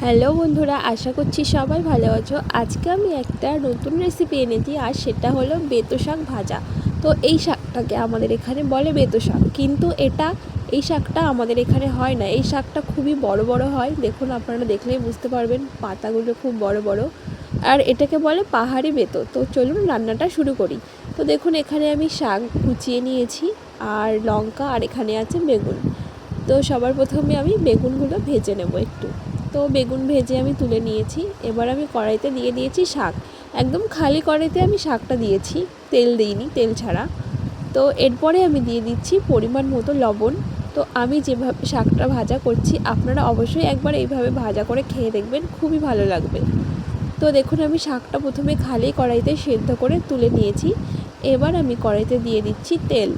Hello বন্ধুরা, আশা করছি সবাই ভালো আছো। আজকে আমি একটা নতুন রেসিপি এনেছি, আর সেটা হলো বেতো শাক ভাজা। তো এই শাকটাকে আমাদের এখানে বলে বেতো শাক, কিন্তু এই শাকটা আমাদের এখানে হয় না। এই শাকটা খুবই বড় বড় হয়, দেখুন আপনারা দেখলেই বুঝতে পারবেন, পাতাগুলো খুব বড় বড়। আর এটাকে বলে পাহাড়ি বেতো। তো চলুন রান্নাটা শুরু করি। তো দেখুন এখানে আমি শাক কুচিয়ে নিয়েছি, আর লঙ্কা, আর এখানে আছে বেগুন। তো সবার প্রথমে আমি বেগুনগুলো ভেজে নেব একটু। তো বেগুন ভেজে আমি তুলে নিয়েছি। এবার আমি কড়াইতে দিয়ে দিয়েছি শাক। একদম খালি কড়াইতে আমি শাকটা দিয়েছি, তেল দিইনি, তেল ছাড়া। তো এরপরে আমি দিয়ে দিচ্ছি পরিমাণ মতো লবণ। তো আমি যেভাবে শাকটা ভাজা করছি, আপনারা অবশ্যই একবার এইভাবে ভাজা করে খেয়ে দেখবেন, খুবই ভালো লাগবে। তো দেখুন আমি শাকটা প্রথমে খালি কড়াইতে সেদ্ধ করে তুলে নিয়েছি। এবার আমি কড়াইতে দিয়ে দিচ্ছি তেল,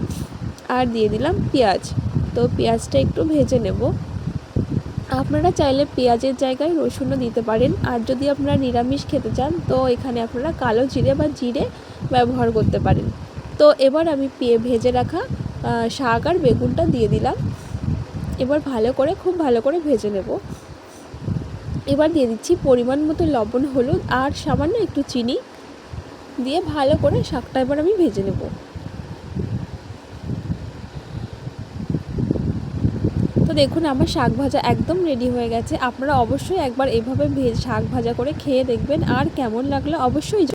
আর দিয়ে দিলাম পেঁয়াজ। তো পেঁয়াজটা একটু ভেজে নেব। আপনারা চাইলে পেঁয়াজের জায়গায় রসুনও দিতে পারেন, আর যদি আপনারা নিরামিষ খেতে চান তো এখানে আপনারা কালো জিরে বা জিরে ব্যবহার করতে পারেন। তো এবার আমি ভেজে রাখা শাক আর বেগুনটা দিয়ে দিলাম। এবার খুব ভালো করে ভেজে নেব। এবার দিয়ে দিচ্ছি পরিমাণ মতো লবণ, হলুদ আর সামান্য একটু চিনি দিয়ে ভালো করে শাকটা এবার আমি ভেজে নেব। তো দেখুন আমার শাক ভাজা একদম রেডি হয়ে গেছে। আপনারা অবশ্যই একবার এভাবে শাক ভাজা করে খেয়ে দেখবেন, আর কেমন লাগলো অবশ্যই